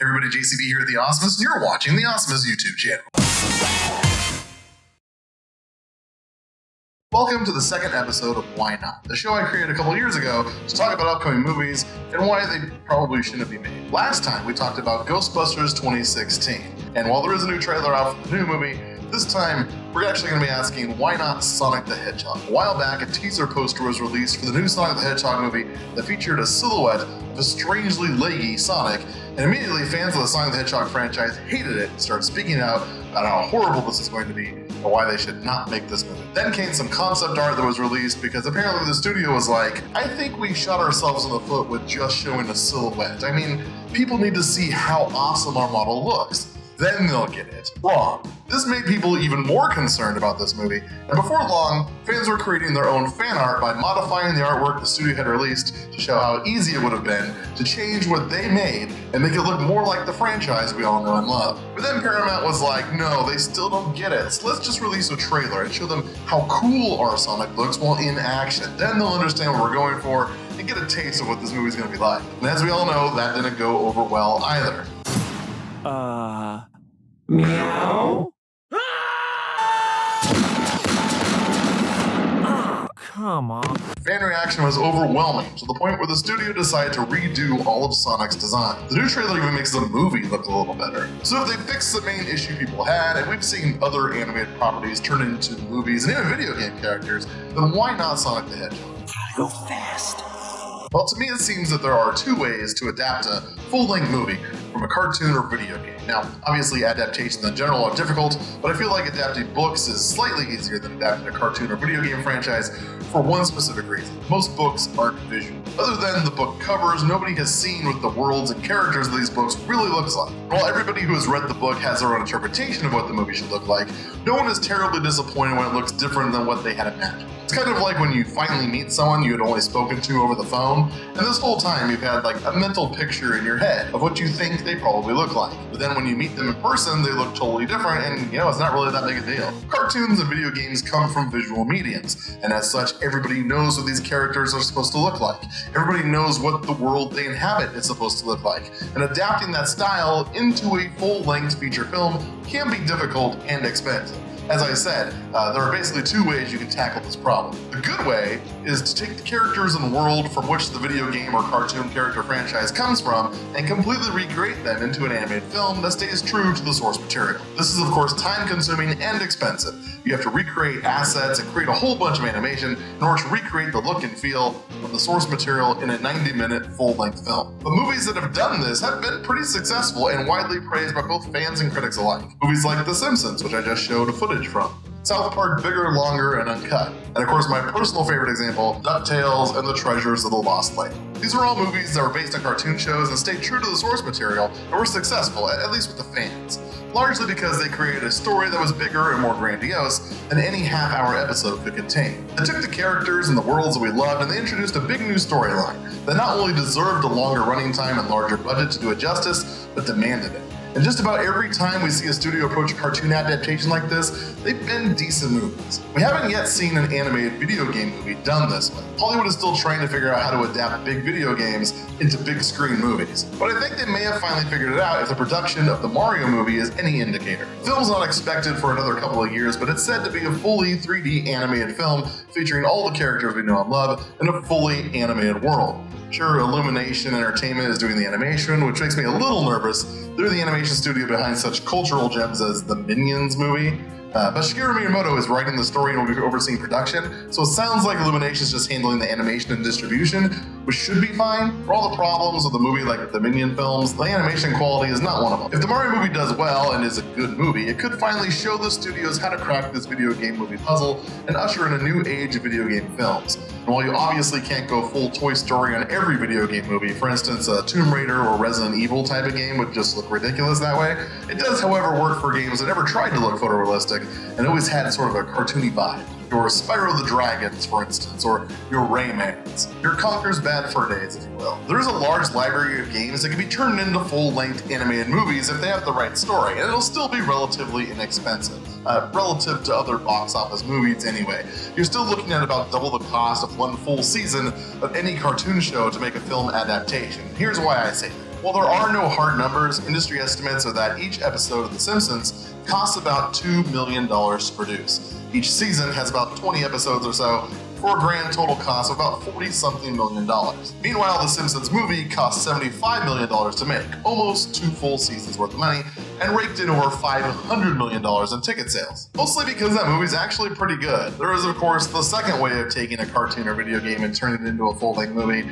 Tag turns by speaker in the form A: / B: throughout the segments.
A: Everybody, JCB here at The Awesomeness, and you're watching The Awesomeness YouTube channel. Welcome to the second episode of Why Not, the show I created a couple years ago to talk about upcoming movies and why they probably shouldn't be made. Last time we talked about Ghostbusters 2016, and while there is a new trailer out for the new movie, this time we're actually going to be asking why not Sonic the Hedgehog. A while back, a teaser poster was released for the new Sonic the Hedgehog movie that featured a silhouette of a strangely leggy Sonic, and immediately fans of the Sonic the Hedgehog franchise hated it and started speaking out about how horrible this is going to be and why they should not make this movie. Then came some concept art that was released because apparently the studio was like, I think we shot ourselves in the foot with just showing a silhouette. I mean, people need to see how awesome our model looks. Then they'll get it. Wrong. This made people even more concerned about this movie, and before long, fans were creating their own fan art by modifying the artwork the studio had released to show how easy it would have been to change what they made and make it look more like the franchise we all know and love. But then Paramount was like, no, they still don't get it, so let's just release a trailer and show them how cool our Sonic looks while in action. Then they'll understand what we're going for and get a taste of what this movie's going to be like. And as we all know, that didn't go over well either.
B: Meow? Oh, come on.
A: Fan reaction was overwhelming to the point where the studio decided to redo all of Sonic's design. The new trailer even makes the movie look a little better. So if they fix the main issue people had, and we've seen other animated properties turn into movies and even video game characters, then why not Sonic the Hedgehog?
B: Go fast.
A: Well, to me it seems that there are two ways to adapt a full-length movie from a cartoon or video game. Now, obviously adaptations in general are difficult, but I feel like adapting books is slightly easier than adapting a cartoon or video game franchise for one specific reason. Most books aren't visual. Other than the book covers, nobody has seen what the worlds and characters of these books really looks like. While everybody who has read the book has their own interpretation of what the movie should look like, no one is terribly disappointed when it looks different than what they had imagined. It's kind of like when you finally meet someone you had only spoken to over the phone, and this whole time you've had like a mental picture in your head of what you think they probably look like. But then when you meet them in person, they look totally different, and it's not really that big a deal. Cartoons and video games come from visual mediums, and as such, everybody knows what these characters are supposed to look like. Everybody knows what the world they inhabit is supposed to look like, and adapting that style into a full-length feature film can be difficult and expensive. As I said, there are basically two ways you can tackle this problem. The good way is to take the characters and world from which the video game or cartoon character franchise comes from and completely recreate them into an animated film that stays true to the source material. This is of course time-consuming and expensive. You have to recreate assets and create a whole bunch of animation in order to recreate the look and feel of the source material in a 90-minute full-length film. But movies that have done this have been pretty successful and widely praised by both fans and critics alike. Movies like The Simpsons, which I just showed footage from. South Park, bigger, longer, and uncut. And of course my personal favorite example, DuckTales and The Treasures of the Lost Lake. These are all movies that were based on cartoon shows and stayed true to the source material and were successful, at least with the fans. Largely because they created a story that was bigger and more grandiose than any half-hour episode could contain. They took the characters and the worlds that we loved and they introduced a big new storyline that not only deserved a longer running time and larger budget to do it justice, but demanded it. And just about every time we see a studio approach a cartoon adaptation like this, they've been decent movies. We haven't yet seen an animated video game movie done this way. Hollywood is still trying to figure out how to adapt big video games into big screen movies. But I think they may have finally figured it out if the production of the Mario movie is any indicator. The film's not expected for another couple of years, but it's said to be a fully 3D animated film featuring all the characters we know and love in a fully animated world. Sure, Illumination Entertainment is doing the animation, which makes me a little nervous. They're the animation studio behind such cultural gems as the Minions movie. But Shigeru Miyamoto is writing the story and will be overseeing production, so it sounds like Illumination's just handling the animation and distribution, which should be fine. For all the problems with the movie like the Minion films, the animation quality is not one of them. If the Mario movie does well and is a good movie, it could finally show the studios how to crack this video game movie puzzle and usher in a new age of video game films. And while you obviously can't go full Toy Story on every video game movie, for instance a Tomb Raider or Resident Evil type of game would just look ridiculous that way, it does however work for games that never tried to look photorealistic and always had sort of a cartoony vibe. Your Spyro the Dragons, for instance, or your Raymans, your Conker's Bad Fur Days, if you will. There is a large library of games that can be turned into full-length animated movies if they have the right story, and it'll still be relatively inexpensive. Relative to other box office movies anyway. You're still looking at about double the cost of one full season of any cartoon show to make a film adaptation. Here's why I say that. While there are no hard numbers, industry estimates are that each episode of The Simpsons costs about $2 million to produce. Each season has about 20 episodes or so, for a grand total cost of about $40-something million. Meanwhile, The Simpsons movie cost $75 million to make, almost 2 full seasons worth of money, and raked in over $500 million in ticket sales. Mostly because that movie's actually pretty good. There is, of course, the second way of taking a cartoon or video game and turning it into a full-length movie,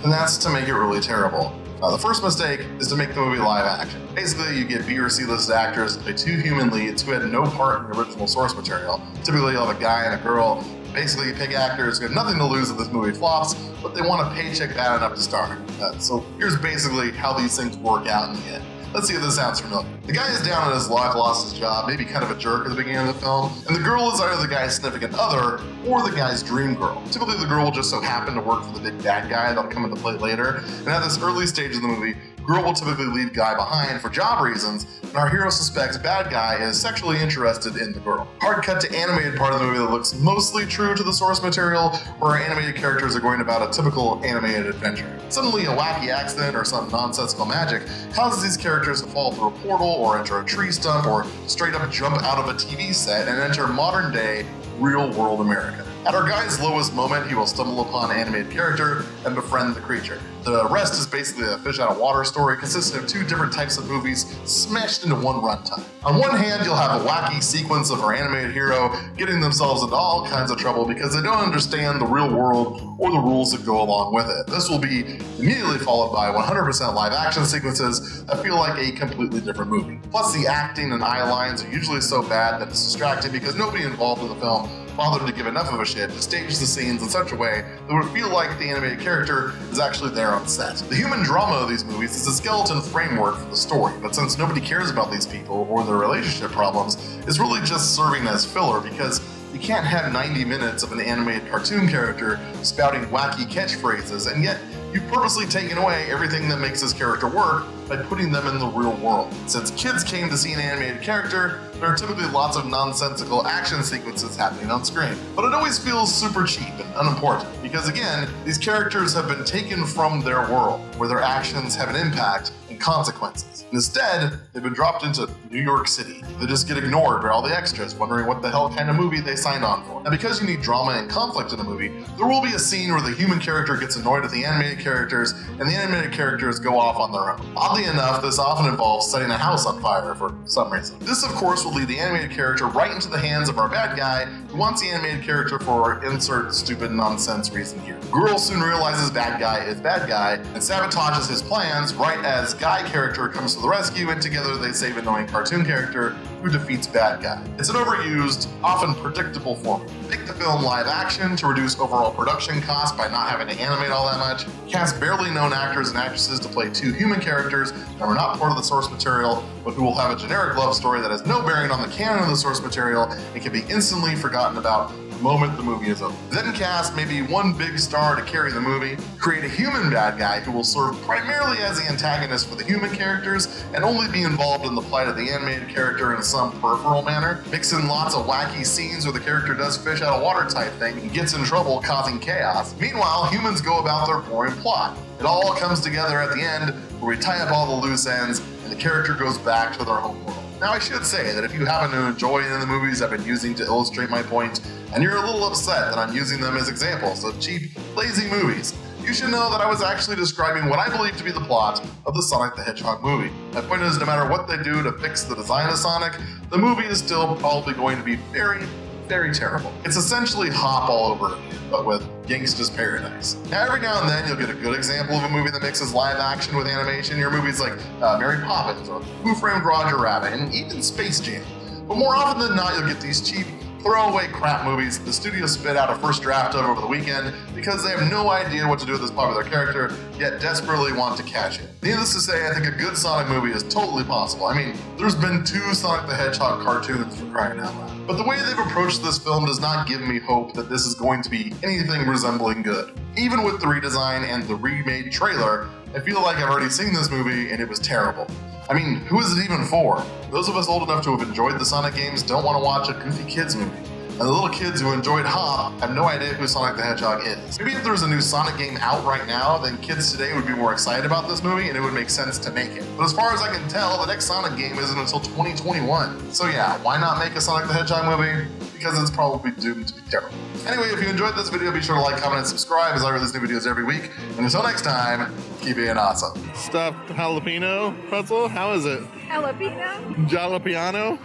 A: and that's to make it really terrible. The first mistake is to make the movie live action. Basically, you get B or C listed actors to play 2 human leads who had no part in the original source material. Typically, you'll have a guy and a girl. Basically, you pick actors who have nothing to lose if this movie flops, but they want a paycheck bad enough to star. So here's basically how these things work out in the end. Let's see if this sounds familiar. The guy is down on his luck, lost his job, maybe kind of a jerk at the beginning of the film, and the girl is either the guy's significant other or the guy's dream girl. Typically, the girl will just so happen to work for the big bad guy that'll come into play later, and at this early stage of the movie, girl will typically leave guy behind for job reasons, and our hero suspects bad guy is sexually interested in the girl. Hard cut to animated part of the movie that looks mostly true to the source material, where our animated characters are going about a typical animated adventure. Suddenly, a wacky accident or some nonsensical magic causes these characters to fall through a portal or enter a tree stump or straight up jump out of a TV set and enter modern day, real world America. At our guy's lowest moment, he will stumble upon an animated character and befriend the creature. The rest is basically a fish out of water story consisting of 2 different types of movies smashed into one runtime. On one hand, you'll have a wacky sequence of our animated hero getting themselves into all kinds of trouble because they don't understand the real world or the rules that go along with it. This will be immediately followed by 100% live action sequences that feel like a completely different movie. Plus, the acting and eye lines are usually so bad that it's distracting because nobody involved in the film bothered to give enough of a shit to stage the scenes in such a way that would feel like the animated character is actually there on set. The human drama of these movies is a skeleton framework for the story, but since nobody cares about these people or their relationship problems, it's really just serving as filler because you can't have 90 minutes of an animated cartoon character spouting wacky catchphrases, and yet you've purposely taken away everything that makes this character work by putting them in the real world. Since kids came to see an animated character, there are typically lots of nonsensical action sequences happening on screen. But it always feels super cheap and unimportant, because again, these characters have been taken from their world, where their actions have an impact and consequences. Instead, they've been dropped into New York City. They just get ignored by all the extras, wondering what the hell kind of movie they signed on for. Now, because you need drama and conflict in a movie, there will be a scene where the human character gets annoyed at the animated characters, and the animated characters go off on their own. Oddly enough, this often involves setting a house on fire for some reason. This, of course, will lead the animated character right into the hands of our bad guy, who wants the animated character for insert stupid nonsense reason here. Girl soon realizes bad guy is bad guy and sabotages his plans right as guy character comes to the rescue, and together they save annoying cartoon character who defeats bad guy. It's an overused, often predictable formula. Make the film live action to reduce overall production costs by not having to animate all that much. Cast barely known actors and actresses to play 2 human characters that are not part of the source material, but who will have a generic love story that has no bearing on the canon of the source material and can be instantly forgotten about the moment the movie is over. Then cast maybe 1 big star to carry the movie. Create a human bad guy who will serve primarily as the antagonist for the human characters and only be involved in the plight of the animated character in some peripheral manner. Mix in lots of wacky scenes where the character does fish out of water type thing and gets in trouble causing chaos. Meanwhile, humans go about their boring plot. It all comes together at the end where we tie up all the loose ends and the character goes back to their home world. Now, I should say that if you happen to enjoy any of the movies I've been using to illustrate my point, and you're a little upset that I'm using them as examples of cheap, lazy movies, you should know that I was actually describing what I believe to be the plot of the Sonic the Hedgehog movie. My point is, no matter what they do to fix the design of Sonic, the movie is still probably going to be very, very terrible. It's essentially Hop all over again, but with Gangsta's Paradise. Now, every now and then, you'll get a good example of a movie that mixes live action with animation. Your movies like Mary Poppins, or Who Framed Roger Rabbit, and even Space Jam. But more often than not, you'll get these cheap, throwaway crap movies the studio spit out a first draft of over the weekend because they have no idea what to do with this popular character, yet desperately want to catch it. Needless to say, I think a good Sonic movie is totally possible. I mean, there's been 2 Sonic the Hedgehog cartoons for crying out loud. But the way they've approached this film does not give me hope that this is going to be anything resembling good. Even with the redesign and the remade trailer, I feel like I've already seen this movie and it was terrible. I mean, who is it even for? Those of us old enough to have enjoyed the Sonic games don't want to watch a goofy kids movie. and the little kids who enjoyed Hop have no idea who Sonic the Hedgehog is. Maybe if there was a new Sonic game out right now, then kids today would be more excited about this movie and it would make sense to make it. But as far as I can tell, the next Sonic game isn't until 2021. So yeah, why not make a Sonic the Hedgehog movie? Because it's probably doomed to be terrible. Anyway, if you enjoyed this video, be sure to like, comment, and subscribe as I release new videos every week. And until next time, keep being awesome.
C: Stuffed jalapeno pretzel? How is it?
D: Jalapeno?
C: Jalapeno?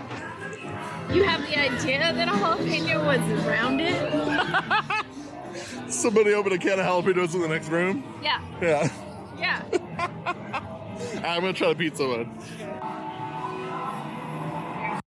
D: You have the idea that a jalapeno was rounded?
C: Somebody opened a can of jalapenos in the next room?
D: Yeah.
C: Yeah.
D: Yeah.
C: I'm gonna try the pizza one.